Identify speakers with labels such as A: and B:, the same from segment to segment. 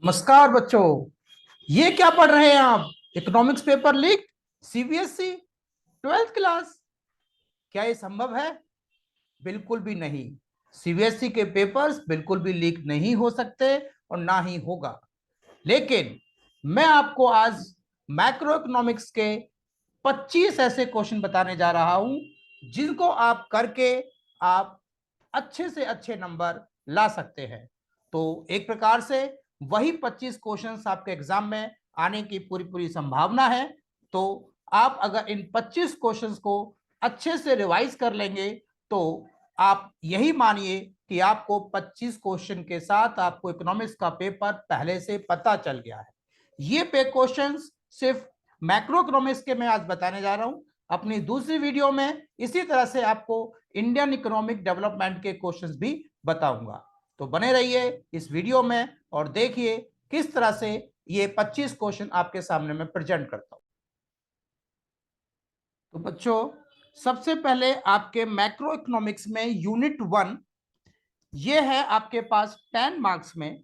A: नमस्कार बच्चों। ये क्या पढ़ रहे हैं आप? Economics paper leak, CBSE 12th class. क्या ये संभव है? बिल्कुल भी नहीं। सीबीएसई के पेपर्स बिल्कुल भी लीक नहीं हो सकते और ना ही होगा। लेकिन मैं आपको आज मैक्रो इकोनॉमिक्स के 25 ऐसे क्वेश्चन बताने जा रहा हूं जिनको आप करके आप अच्छे से अच्छे नंबर ला सकते हैं। तो एक प्रकार से वही 25 क्वेश्चंस आपके एग्जाम में आने की पूरी पूरी संभावना है। तो आप अगर इन 25 क्वेश्चंस को अच्छे से रिवाइज कर लेंगे तो आप यही मानिए कि आपको 25 क्वेश्चन के साथ आपको इकोनॉमिक्स का पेपर पहले से पता चल गया है। ये पे क्वेश्चंस सिर्फ मैक्रो इकोनॉमिक्स के मैं आज बताने जा रहा हूं। अपनी दूसरी वीडियो में इसी तरह से आपको इंडियन इकोनॉमिक डेवलपमेंट के क्वेश्चंस भी बताऊंगा। तो बने रहिए इस वीडियो में और देखिए किस तरह से ये 25 क्वेश्चन आपके सामने मैं प्रेजेंट करता हूं। तो बच्चों, सबसे पहले आपके मैक्रो इकोनॉमिक्स में यूनिट 1 ये है आपके पास 10 मार्क्स में,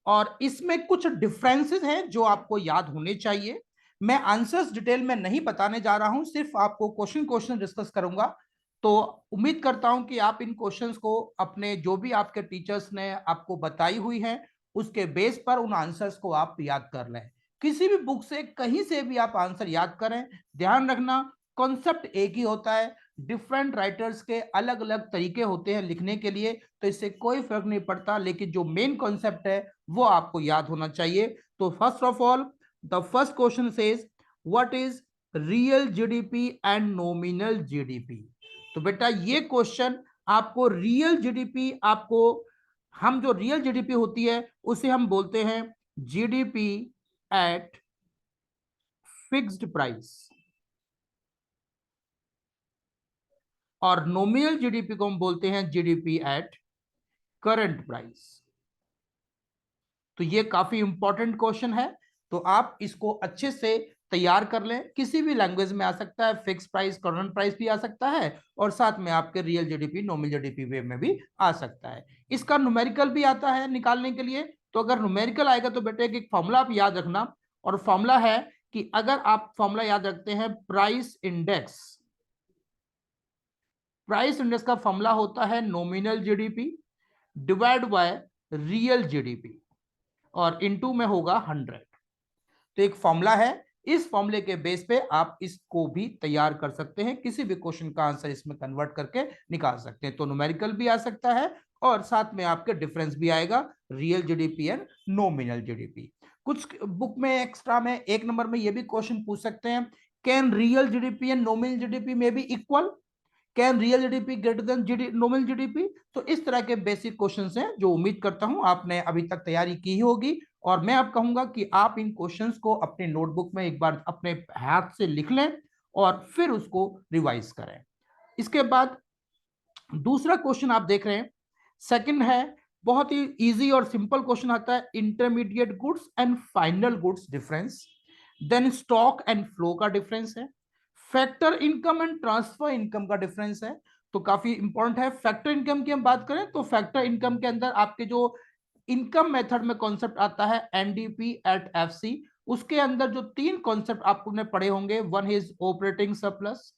A: और इसमें कुछ डिफरेंसेस हैं जो आपको याद होने चाहिए। मैं आंसर्स डिटेल में नहीं बताने जा रहा हूं, सिर्फ आपको क्वेश्चन क्वेश्चन डिस्कस करूंगा। तो उम्मीद करता हूं कि आप इन क्वेश्चंस को अपने जो भी आपके टीचर्स ने आपको बताई हुई है उसके बेस पर उन आंसर्स को आप याद कर लें। किसी भी बुक से कहीं से भी आप आंसर याद करें, ध्यान रखना कॉन्सेप्ट एक ही होता है। डिफरेंट राइटर्स के अलग अलग तरीके होते हैं लिखने के लिए, तो इससे कोई फर्क नहीं पड़ता, लेकिन जो मेन कॉन्सेप्ट है वो आपको याद होना चाहिए। तो first of all the first question says what is real GDP and nominal GDP. तो बेटा ये क्वेश्चन आपको रियल जीडीपी, आपको हम जो रियल जीडीपी होती है उसे हम बोलते हैं जीडीपी एट फिक्स्ड प्राइस, और नॉमिनल जीडीपी को हम बोलते हैं जीडीपी एट करंट प्राइस। तो ये काफी इंपॉर्टेंट क्वेश्चन है, तो आप इसको अच्छे से तैयार कर लें। किसी भी लैंग्वेज में आ सकता है, फिक्स प्राइस, करंट प्राइस भी आ सकता है, और साथ में आपके रियल जीडीपी, नॉमिनल जीडीपी वे में भी आ सकता है। इसका न्यूमेरिकल भी आता है निकालने के लिए। तो अगर न्यूमेरिकल आएगा तो बेटे एक फॉर्मूला आप याद रखना, और फॉर्मूला है कि अगर आप फॉर्मूला याद रखते हैं प्राइस इंडेक्स, प्राइस इंडेक्स का फॉर्मूला होता है nominal GDP divide by real GDP, और इनटू में होगा 100। तो एक फॉर्मूला है, इस फॉर्मूले के बेस पे आप इसको भी तैयार कर सकते हैं, किसी भी क्वेश्चन का आंसर इसमें कन्वर्ट करके निकाल सकते हैं। तो न्यूमेरिकल भी आ सकता है और साथ में आपके डिफरेंस भी आएगा, real GDP and nominal GDP. कुछ बुक में एक्स्ट्रा में 1 नंबर में ये भी क्वेश्चन पूछ सकते हैं, can real GDP and nominal GDP में be equal, can real GDP greater than nominal GDP. तो इस तरह के बेसिक क्वेश्चंस हैं जो उम्मीद करता हूं आपने अभी तक तैयारी की ही होगी, और मैं अब कहूंगा कि आप इन क्वेश्चंस को अपने नोटबुक में एक बार अपने हाथ से लिख लें और फिर उसको रिवाइज करें। इसके बाद दूसरा क्वेश्चन आप देख रहे हैं, सेकंड है, बहुत ही इजी और सिंपल क्वेश्चन आता है, intermediate goods and final goods difference, then stock and flow का डिफरेंस है, factor income and transfer income का डिफरेंस है। तो काफी इंपॉर्टेंट है। फैक्टर इनकम की हम बात करें तो फैक्टर इनकम के अंदर आपके जो इनकम मेथड में कॉन्सेप्ट आता है एनडीपी एट एफसी, उसके अंदर जो 3 कॉन्सेप्ट आपने पढ़े होंगे, one is operating surplus,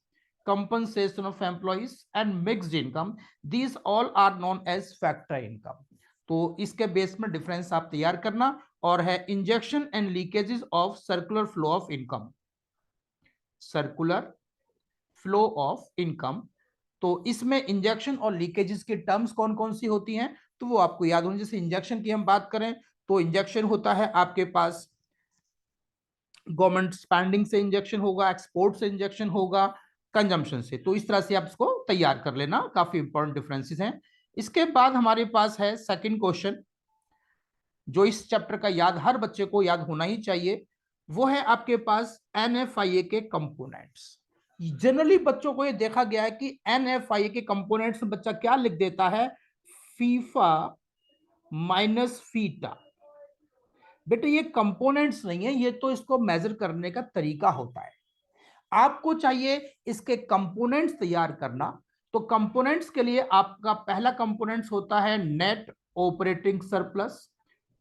A: compensation of employees and mixed income, these all are known as factor income। तो इसके बेस में डिफरेंस आप तैयार करना, और है injection and leakages of circular flow of income, circular flow of income. तो इसमें इंजेक्शन और लीकेजेस की टर्म्स कौन कौन सी होती हैं तो वो आपको याद होनी। जैसे इंजेक्शन की हम बात करें तो इंजेक्शन होता है आपके पास गवर्नमेंट स्पेंडिंग से इंजेक्शन होगा, एक्सपोर्ट से इंजेक्शन होगा, कंजम्पशन से। तो इस तरह से आप इसको तैयार कर लेना, काफी इंपॉर्टेंट डिफरेंसेस हैं। इसके बाद हमारे पास है सेकंड क्वेश्चन जो इस चैप्टर का याद हर बच्चे को याद होना ही चाहिए, वो है आपके पास एनएफआईए के कंपोनेंट्स। जनरली बच्चों को ये देखा गया है कि एनएफआईए के कंपोनेंट्स में बच्चा क्या लिख देता है, फीफा माइनस फीटा। बेटे ये कंपोनेंट्स नहीं है, ये तो इसको मेजर करने का तरीका होता है। आपको चाहिए इसके कंपोनेंट्स तैयार करना। तो कंपोनेंट्स के लिए आपका पहला कंपोनेंट्स होता है नेट ऑपरेटिंग सरप्लस,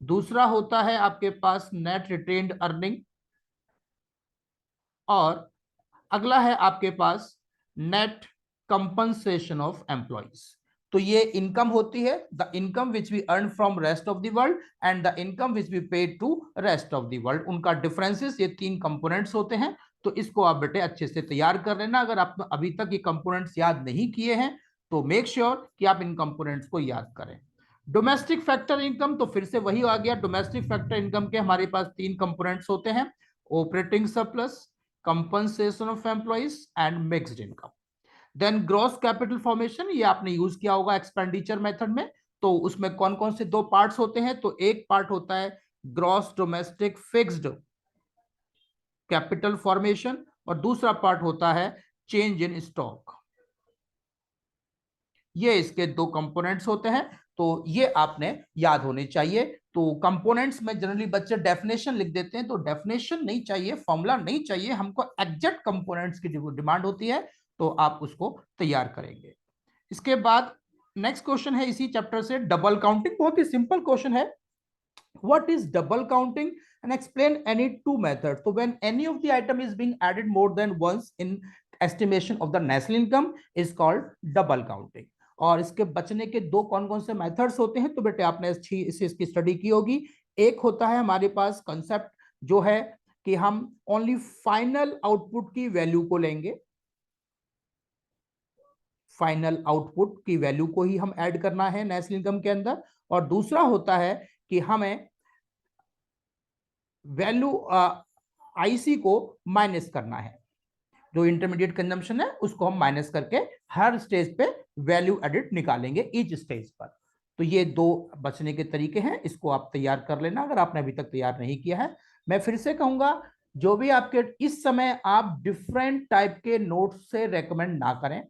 A: दूसरा होता है आपके पास नेट रिटेन्ड अर्निंग, और अगला है आपके पास नेट कंपनसेशन ऑफ एम्प्लॉइज। तो ये इनकम होती है, the income which we earn from rest of the world and the income which we paid to rest of the world. उनका डिफरेंसेस, ये तीन कंपोनेंट्स होते हैं। तो इसको आप बेटे अच्छे से तैयार कर लेना। अगर आप अभी तक ये कंपोनेंट्स याद नहीं किए हैं तो मेक श्योर कि आप इन कंपोनेंट्स को याद करें। डोमेस्टिक फैक्टर इनकम, तो फिर से वही आ गया। डोमेस्टिक फैक्टर इनकम के हमारे पास तीन कंपोनेंट्स होते हैं, operating surplus, compensation of employees and mixed income. Then gross capital formation, ये आपने यूज किया होगा एक्सपेंडिचर मेथड में। तो उसमें कौन कौन से दो पार्ट्स होते हैं, तो एक पार्ट होता है gross domestic fixed capital formation और दूसरा पार्ट होता है चेंज इन स्टॉक। ये इसके दो कंपोनेंट्स होते हैं, तो ये आपने याद होने चाहिए। तो कंपोनेंट्स में जनरली बच्चे डेफिनेशन लिख देते हैं, तो डेफिनेशन नहीं चाहिए, फॉर्मूला नहीं चाहिए, हमको एग्जैक्ट कंपोनेंट्स की डिमांड होती है, तो आप उसको तैयार करेंगे। इसके बाद नेक्स्ट क्वेश्चन है इसी चैप्टर से, डबल काउंटिंग। बहुत ही सिंपल क्वेश्चन है, what is double counting and explain any two methods. So when any of the item is being added more than once in estimation of the national income is called double counting. और इसके बचने के दो कौन कौन से methods होते हैं, तो बेटे आपने इसकी स्टडी की होगी। एक होता है हमारे पास कंसेप्ट जो है कि हम ओनली फाइनल आउटपुट की वैल्यू को लेंगे, फाइनल आउटपुट की वैल्यू को ही हम ऐड करना है नेशनल इनकम के अंदर। और दूसरा होता है कि हमें वैल्यू आईसी को माइनस करना है, जो इंटरमीडिएट कंजम्पशन है उसको हम माइनस करके हर स्टेज पे वैल्यू एडिट निकालेंगे ईच स्टेज पर। तो ये दो बचने के तरीके हैं, इसको आप तैयार कर लेना अगर आपने अभी तक तैयार नहीं किया है। मैं फिर से कहूंगा, जो भी आपके इस समय आप डिफरेंट टाइप के नोट्स से रेकमेंड ना करें,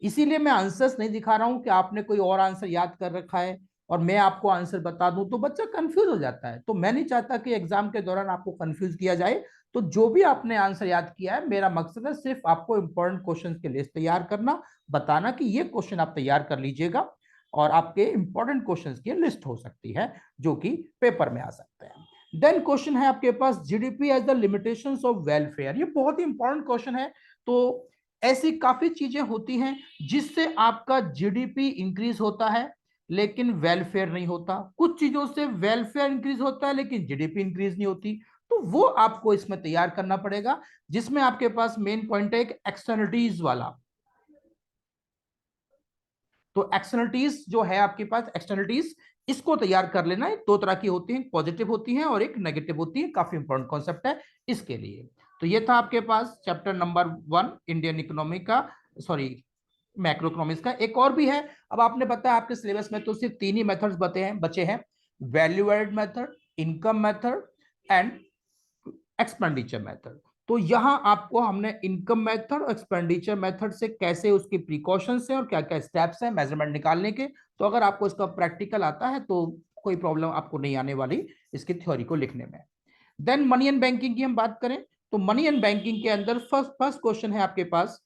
A: इसीलिए मैं आंसर्स नहीं दिखा रहा हूं कि आपने कोई और आंसर याद कर रखा है और मैं आपको आंसर बता दूं तो बच्चा कंफ्यूज हो जाता है। तो मैं नहीं चाहता कि एग्जाम के दौरान आपको कंफ्यूज किया जाए। तो जो भी आपने आंसर याद किया है, मेरा मकसद है सिर्फ आपको इंपॉर्टेंट क्वेश्चंस के लिस्ट तैयार करना, बताना कि ये क्वेश्चन आप तैयार कर लीजिएगा और आपके इंपॉर्टेंट क्वेश्चंस की लिस्ट हो सकती है जो कि पेपर में आ सकते हैं। देन क्वेश्चन है आपके पास, GDP as the limitations of welfare. ये बहुत ही इंपॉर्टेंट क्वेश्चन है। तो ऐसी काफी चीजें होती हैं जिससे आपका जीडीपी इंक्रीज होता है लेकिन वेलफेयर नहीं होता, कुछ चीजों से वेलफेयर इंक्रीज होता है लेकिन जीडीपी इंक्रीज नहीं होती। तो वो आपको इसमें तैयार करना पड़ेगा, जिसमें आपके पास मेन पॉइंट है एक एक्सटर्नलिटीज वाला। तो एक्सटर्नलिटीज जो है आपके पास, एक्सटर्नलिटीज इसको तैयार कर लेना है। दो तरह की होती है, पॉजिटिव होती है और एक नेगेटिव होती है, काफी इंपॉर्टेंट कॉन्सेप्ट है इसके लिए। तो ये था आपके पास चैप्टर नंबर 1 इंडियन इकोनॉमी का, सॉरी मैक्रो इकोनॉमिक्स का। एक और भी है, अब आपने बताया आपके सिलेबस में तो सिर्फ तीन ही मेथड्स बचे हैं, value added method, income method and expenditure method. तो यहां आपको हमने इनकम मेथड और एक्सपेंडिचर मेथड से कैसे उसकी प्रिकॉशंस है और क्या क्या स्टेप्स हैं मेजरमेंट निकालने के, तो अगर आपको इसका प्रैक्टिकल आता है तो कोई प्रॉब्लम आपको नहीं आने वाली इसकी थ्योरी को लिखने में। देन मनी एंड बैंकिंग की हम बात करें तो मनी एंड बैंकिंग के अंदर फर्स्ट क्वेश्चन है आपके पास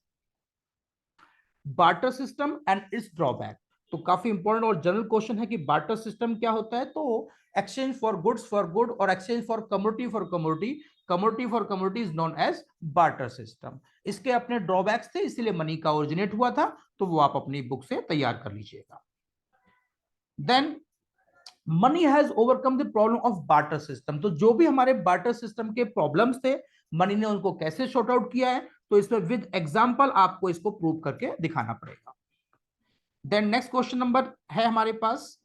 A: barter system and its drawback. तो काफी इंपॉर्टेंट और जनरल क्वेश्चन है कि बार्टर सिस्टम क्या होता है। तो exchange for goods for good और exchange for commodity for commodity, commodity for commodity is known as barter system. इसके अपने ड्रॉबैक्स थे, इसीलिए मनी का ओरिजिनेट हुआ था, तो वो आप अपनी बुक से तैयार कर लीजिएगा। Then money has overcome the problem of barter system. तो जो भी हमारे बार्टर सिस्टम के प्रॉब्लम्स थे, मनी ने उनको कैसे सॉर्ट आउट किया है, तो इसमें विद एग्जांपल आपको इसको प्रूव करके दिखाना पड़ेगा। देन नेक्स्ट क्वेश्चन नंबर है हमारे पास,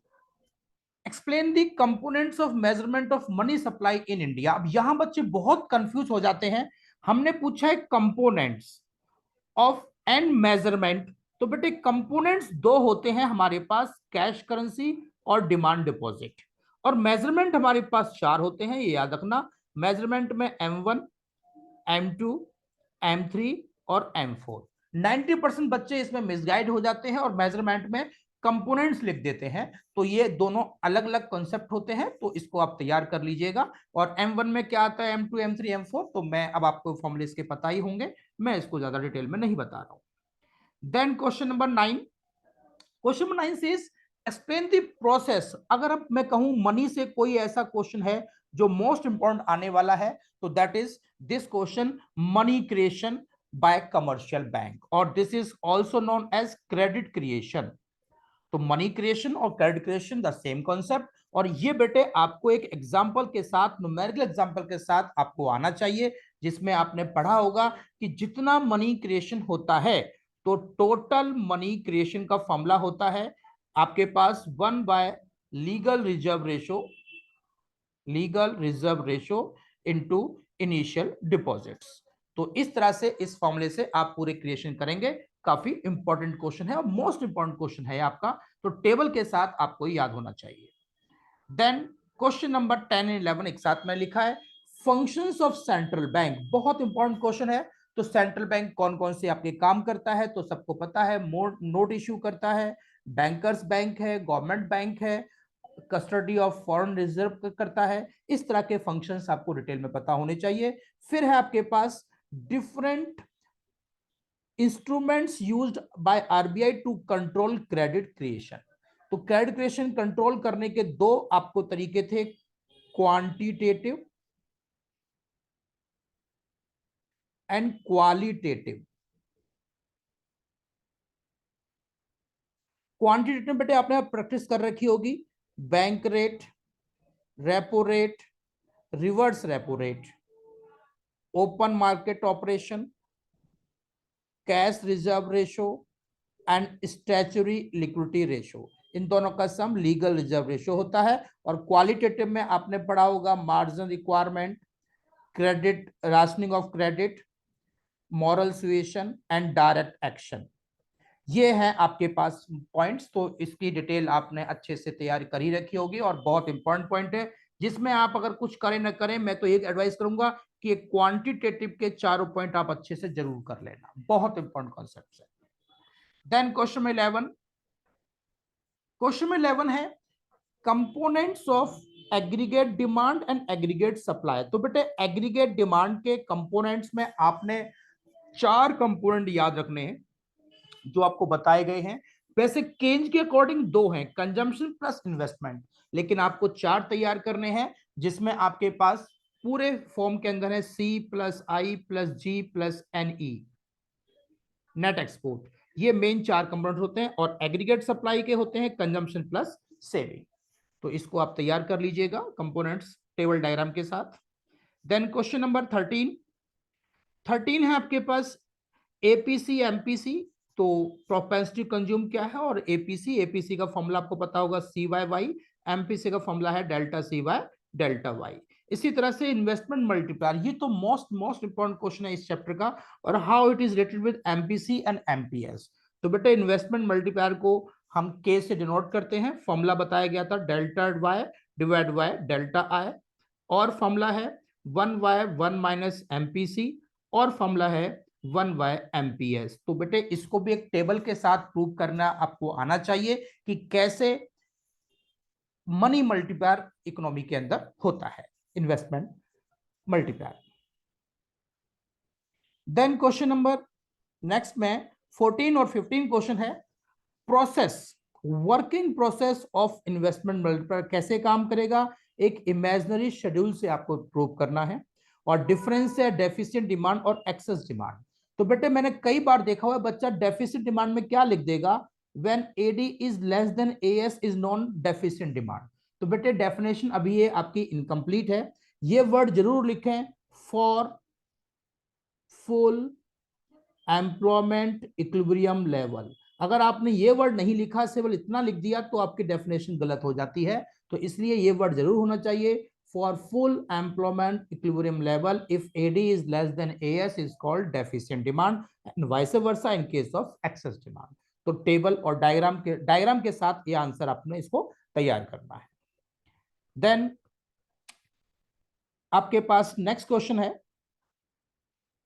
A: explain the components of measurement of money supply in India. अब यहां बच्चे बहुत कंफ्यूज हो जाते हैं, हमने पूछा है कंपोनेंट्स ऑफ एंड मेजरमेंट। तो बेटे कंपोनेंट्स दो होते हैं हमारे पास, कैश करेंसी और डिमांड डिपॉजिट, और मेजरमेंट हमारे पास चार होते हैं, ये याद रखना। मेजरमेंट में M1, M2, M3 और M4। 90% बच्चे इसमें मिसगाइड हो जाते हैं और मेजरमेंट में कंपोनेंट्स लिख देते हैं। तो ये दोनों अलग अलग कॉन्सेप्ट होते हैं, तो इसको आप तैयार कर लीजिएगा। और M1 में क्या आता है, M2, M3, M4, तो मैं अब आपको फॉर्मूले इसके पता ही होंगे, मैं इसको ज्यादा डिटेल में नहीं बता रहा हूं। Then question number 9, question number 9 says explain the process. अगर अब मैं कहूं मनी से कोई ऐसा क्वेश्चन है जो मोस्ट इंपॉर्टेंट आने वाला है, तो that is this question, money creation by commercial bank, और this is also known as credit creation. तो मनी क्रिएशन और credit creation the same concept. और ये बेटे आपको एक एग्जांपल के साथ, न्यूमेरिकल एग्जांपल के साथ आपको आना चाहिए, जिसमें आपने पढ़ा होगा कि जितना मनी क्रिएशन होता है तो टोटल मनी क्रिएशन का फॉर्मूला होता है आपके पास 1 by legal reserve ratio into initial deposits. तो इस तरह से इस फॉर्मूले से आप पूरे क्रिएशन करेंगे। काफी इंपॉर्टेंट क्वेश्चन है और मोस्ट इंपॉर्टेंट क्वेश्चन है आपका, तो टेबल के साथ आपको याद होना चाहिए। देन क्वेश्चन नंबर 10 एंड 11 एक साथ में लिखा है, फंक्शंस ऑफ सेंट्रल बैंक। बहुत इंपॉर्टेंट क्वेश्चन है। तो सेंट्रल बैंक कौन कौन से आपके काम करता है, तो सबको पता है, नोट इश्यू करता है, बैंकर्स बैंक है, गवर्नमेंट बैंक है, कस्टडी ऑफ फॉरेन रिजर्व करता है। इस तरह के फंक्शंस आपको डिटेल में पता होने चाहिए। फिर है आपके पास different instruments used by RBI to control credit creation. तो क्रेडिट क्रिएशन कंट्रोल करने के दो आपको तरीके थे, क्वांटिटेटिव एंड क्वालिटेटिव। क्वांटिटेटिव बेटे आपने प्रैक्टिस कर रखी होगी, bank rate, repo rate, reverse repo rate, open market operation, cash reserve ratio and statutory liquidity ratio. इन दोनों का सम लीगल रिजर्व रेशो होता है। और क्वालिटेटिव में आपने पढ़ा होगा margin requirement, credit, rationing of credit, moral suasion and direct action. ये हैं आपके पास पॉइंट्स। तो इसकी डिटेल आपने अच्छे से तैयारी कर ही रखी होगी और बहुत इंपॉर्टेंट पॉइंट है, जिसमें आप अगर कुछ करें ना करें, मैं तो एक एडवाइस करूंगा कि क्वांटिटेटिव के चारों पॉइंट आप अच्छे से जरूर कर लेना, बहुत इंपॉर्टेंट कॉन्सेप्ट है। देन क्वेश्चन 11, क्वेश्चन 11 है components of aggregate demand and aggregate supply. तो बेटे एग्रीगेट डिमांड के कंपोनेंट्स में आपने 4 कंपोनेंट याद रखने हैं जो आपको बताए गए हैं। वैसे केंज के अकॉर्डिंग 2 हैं, कंजम्पशन प्लस इन्वेस्टमेंट, लेकिन आपको 4 तैयार करने हैं, जिसमें आपके पास पूरे फॉर्म के अंदर है C plus I plus G plus NE, net export. ये मेन 4 कंपोनेंट होते हैं और एग्रीगेट सप्लाई के होते हैं कंजम्पशन प्लस सेविंग। तो इसको आप तैयार कर लीजिएगा कंपोनेंट्स टेबल डायग्राम के साथ। देन क्वेश्चन नंबर 13 है आपके पास एपीसी एमपीसी। तो प्रोपेंसिटी कंज्यूम क्या है और एपीसी का फॉर्मूला आपको पता होगा CY, एमपीसी का फॉर्मूला है डेल्टा CY डेल्टा Y। इसी तरह से इन्वेस्टमेंट मल्टीप्लायर, ये तो मोस्ट इंपॉर्टेंट क्वेश्चन है इस चैप्टर का, और how it is related with MPC and MPS. तो बेटा इन्वेस्टमेंट मल्टीप्लायर को हम के से डिनोट करते हैं, फॉर्मूला बताया गया था delta Y divide by delta I, और फॉर्मूला है 1/1 माइनस एमपीसी, और फॉर्मूला है 1/MPS। तो बेटे इसको भी एक टेबल के साथ प्रूव करना आपको आना चाहिए कि कैसे मनी मल्टीप्लायर इकोनॉमी के अंदर होता है, investment multiplier. Then question number next में 14 और 15 क्वेश्चन है, process, working process of investment multiplier कैसे काम करेगा, एक इमेजिनरी शेड्यूल से आपको प्रूव करना है। और डिफरेंस है डेफिशिएंट डिमांड और एक्सेस डिमांड। तो बेटे मैंने कई बार देखा हुआ है बच्चा डेफिसिट डिमांड में क्या लिख देगा, when AD is less than AS is non deficient demand. तो बेटे डेफिनेशन अभी ये आपकी इनकम्प्लीट है, ये वर्ड जरूर लिखें, for full employment equilibrium level. अगर आपने ये वर्ड नहीं लिखा, केवल इतना लिख दिया, तो आपकी डेफिनेशन गलत हो जाती है। तो इसलिए ये वर्ड जरूर होना चाहिए, for full employment equilibrium level if AD is less than AS is called deficient demand and vice versa in case of excess demand. तो टेबल और डायग्राम के साथ ये आंसर आपने इसको तैयार करना है। देन आपके पास नेक्स्ट क्वेश्चन है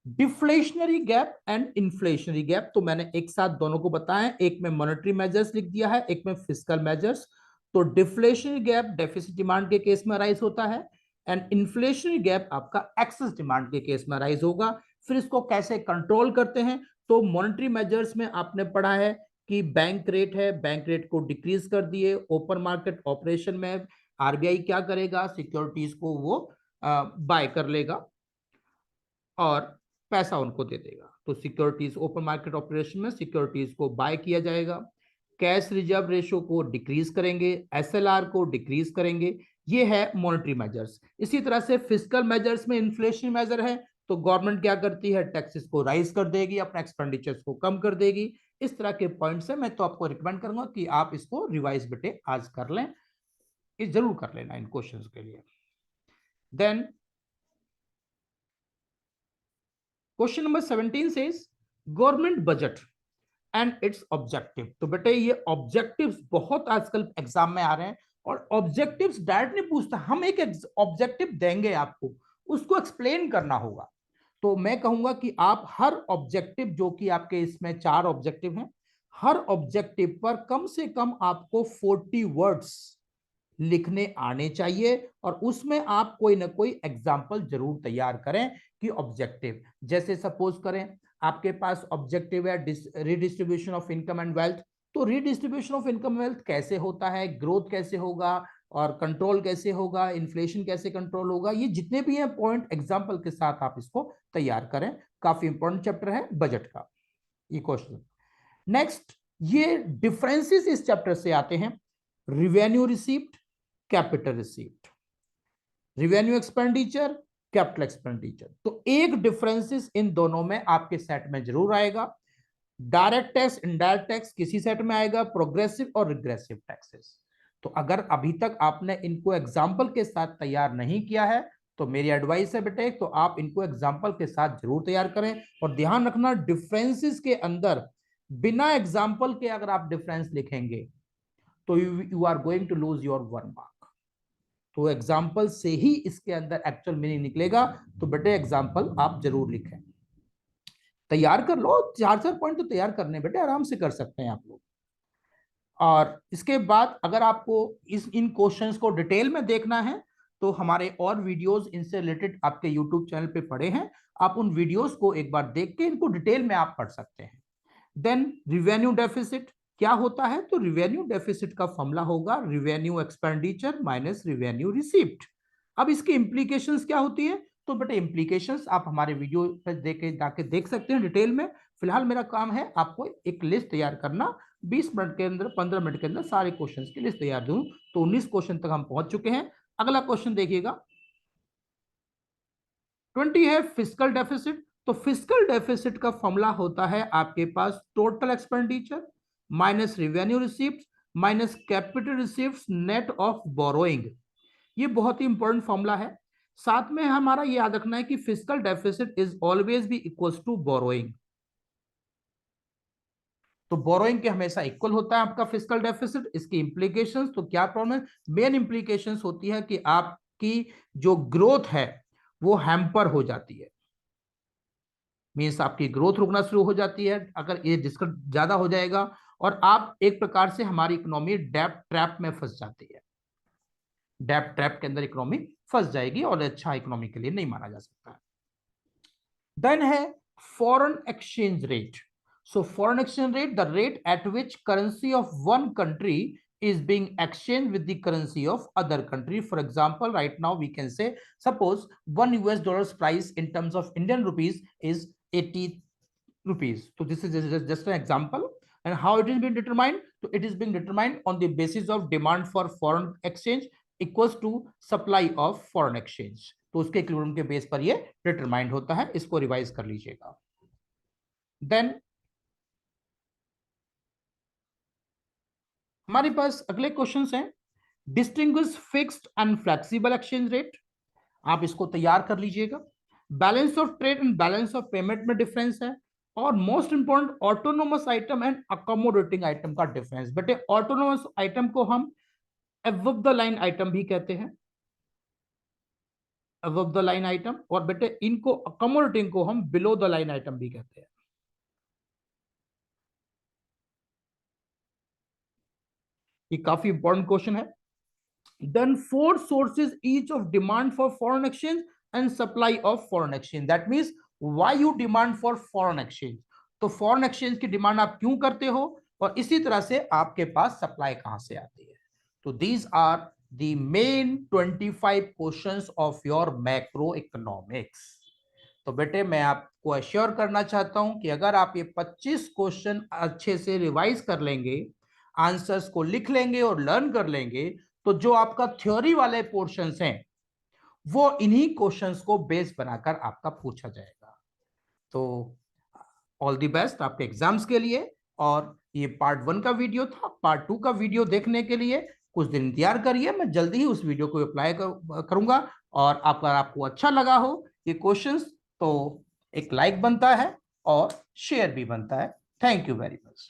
A: deflationary gap and inflationary gap. तो मैंने एक साथ दोनों को बताया, एक में मॉनेटरी मेजर्स लिख दिया है, एक में फिस्कल मेजर्स। तो डिफ्लेशनरी गैप डेफिसिट डिमांड के केस में राइज होता है एंड इन्फ्लेशनरी गैप आपका एक्सेस डिमांड के केस में राइज होगा। फिर इसको कैसे कंट्रोल करते हैं, तो मॉनेटरी मेजर्स में आपने पढ़ा है कि बैंक रेट है, बैंक रेट को डिक्रीज कर दिए। ओपन मार्केट ऑपरेशन में आरबीआई क्या करेगा, सिक्योरिटीज को वो बाय कर लेगा और पैसा उनको दे देगा। तो सिक्योरिटीज, ओपन मार्केट ऑपरेशन में सिक्योरिटीज को बाय किया जाएगा। कैश रिजर्व रेशो को डिक्रीज करेंगे, एसएलआर को डिक्रीज करेंगे। ये है मॉनेटरी मेजर्स। इसी तरह से फिस्कल मेजर्स में इन्फ्लेशन मेजर है, तो गवर्नमेंट क्या करती है, टैक्सेस को राइज कर देगी, अपना एक्सपेंडिचर्स को कम कर देगी। इस तरह के पॉइंट्स है। मैं तो आपको रिकमेंड करूंगा कि आप इसको रिवाइज बेटे आज कर लें, ये जरूर कर लेना इन क्वेश्चंस के लिए। Then question number 17 says government budget and its objective. तो बेटे ये ऑब्जेक्टिव्स बहुत आजकल एग्जाम में आ रहे हैं, और ऑब्जेक्टिव्स डायरेक्ट नहीं पूछता, हम एक ऑब्जेक्टिव देंगे आपको, उसको एक्सप्लेन करना होगा। तो मैं कहूंगा कि आप हर ऑब्जेक्टिव, जो कि आपके इसमें 4 ऑब्जेक्टिव हैं, हर ऑब्जेक्टिव पर कम से कम आपको 40 वर्ड्स लिखने आने चाहिए, और उसमें आप कोई ना कोई एग्जाम्पल जरूर तैयार करें कि ऑब्जेक्टिव, जैसे सपोज करें आपके पास ऑब्जेक्टिव है redistribution of income and wealth. तो रिडिस्ट्रीब्यूशन ऑफ इनकम वेल्थ कैसे होता है, ग्रोथ कैसे होगा, और कंट्रोल कैसे होगा, इन्फ्लेशन कैसे कंट्रोल होगा, ये जितने भी हैं पॉइंट एग्जाम्पल के साथ आप इसको तैयार करें। काफी इंपॉर्टेंट चैप्टर है बजट का ये क्वेश्चन। नेक्स्ट, ये डिफरेंसेस इस चैप्टर से आते हैं। Revenue receipt, capital receipt, revenue expenditure, capital expenditure. तो एक डिफरेंसेस इन दोनों में आपके सेट में जरूर आएगा। डायरेक्ट टैक्स, इनडायरेक्ट टैक्स किसी सेट में आएगा, प्रोग्रेसिव और रिग्रेसिव टैक्सेस। तो अगर अभी तक आपने इनको एग्जाम्पल के साथ तैयार नहीं किया है, तो मेरी एडवाइस है बेटे, तो आप इनको एग्जाम्पल के साथ जरूर तैयार करें। और ध्यान रखना, डिफरेंसेस के अंदर बिना एग्जाम्पल के अगर आप डिफरेंस लिखेंगे तो you are going to lose your 1 mark. तो एग्जाम्पल से ही इसके अंदर एक्चुअल मीनिंग निकलेगा। तो बेटे एग्जाम्पल आप जरूर लिखें, तैयार कर लो। 4 पॉइंट तो तैयार करने बेटे आराम से कर सकते हैं आप लोग। और इसके बाद अगर आपको इन क्वेश्चंस को डिटेल में देखना है, तो हमारे और वीडियोस इनसे रिलेटेड आपके यूट्यूब चैनल पे पड़े हैं, आप उन वीडियोस को एक बार देख के इनको डिटेल में आप पढ़ सकते हैं। देन रिवेन्यू डेफिसिट क्या होता है, तो रिवेन्यू डेफिसिट का फॉर्मूला होगा revenue expenditure minus revenue receipt. अब इसकी इंप्लीकेशंस क्या होती है, तो बेटे इंप्लीकेशंस आप हमारे वीडियो पर जाके देख सकते हैं डिटेल में। फिलहाल मेरा काम है आपको एक लिस्ट तैयार करना, 20 मिनट के अंदर, 15 मिनट के अंदर सारे क्वेश्चंस की लिस्ट तैयार दूं। तो 19 क्वेश्चन तक हम पहुंच चुके हैं। अगला क्वेश्चन देखिएगा, 20 है फिस्कल डेफिसिट। तो फिस्कल डेफिसिट का फॉर्मूला होता है आपके पास total expenditure minus revenue receipt minus capital receipt net of borrowing. ये बहुत ही इंपॉर्टेंट फॉर्मूला है। साथ में हमारा ये याद रखना है कि fiscal deficit is always be equal to borrowing. तो बोरोइंग के हमेशा इक्वल होता है आपका फिस्कल डेफिसिट। इसकी इंप्लीकेशंस तो क्या प्रॉब्लम है, मेन इंप्लीकेशंस होती है कि आपकी जो ग्रोथ है वो हैम्पर हो जाती है, मीन्स आपकी ग्रोथ रुकना शुरू हो जाती है अगर ये डिस्कस ज्यादा हो जाएगा, और आप एक प्रकार से हमारी इकोनॉमी डेब्ट ट्रैप में फंस जाती है। डेब्ट ट्रैप के अंदर इकोनॉमी फंस जाएगी और अच्छा इकोनॉमी के लिए नहीं माना जा सकता है। देन है foreign exchange rate. So foreign exchange rate, the rate at which currency of one country is being exchanged with the currency of other country. For example, right now we can say, suppose $1 price in terms of Indian rupees is 80 rupees. So this is just an example. And how it is being determined? So it is being determined on the basis of demand for foreign exchange equals to supply of foreign exchange. तो उसके equilibrium के base पर ये determined होता है, इसको revise कर लीजिएगा। देन हमारे पास अगले क्वेश्चंस हैं, distinguish fixed and flexible exchange rate. आप इसको तैयार कर लीजिएगा। Balance of trade and balance of payment में डिफरेंस है, और most important autonomous item and accommodating item का डिफरेंस। बेटे ऑटोनोमस आइटम को हम अबव द लाइन आइटम भी कहते हैं, अबव द लाइन आइटम, और बेटे इनको अकोमोडेटिंग को हम बिलो द लाइन आइटम भी कहते हैं। ये काफी इंपॉर्टेंट क्वेश्चन है। then 4 sources each of demand for foreign exchange and supply of foreign exchange. That means why you demand for foreign exchange। तो foreign exchange की डिमांड आप क्यों करते हो, और इसी तरह से आपके पास सप्लाई कहां से आती है। तो these are the main 25 questions of your macro economics. तो बेटे मैं आपको अश्योर करना चाहता हूं कि अगर आप ये 25 क्वेश्चन अच्छे से रिवाइज कर लेंगे, आंसर्स को लिख लेंगे और लर्न कर लेंगे, तो जो आपका थ्योरी वाले पोर्शंस हैं वो इन्हीं क्वेश्चंस को बेस बनाकर आपका पूछा जाएगा। तो ऑल द बेस्ट आपके एग्जाम्स के लिए। और ये पार्ट 1 का वीडियो था। पार्ट 2 का वीडियो देखने के लिए कुछ दिन इंतजार करिए, मैं जल्दी ही उस वीडियो को अप्लाई करूंगा। और आपको अच्छा लगा हो ये क्वेश्चंस, तो एक लाइक बनता है और शेयर भी बनता है। Thank you very much.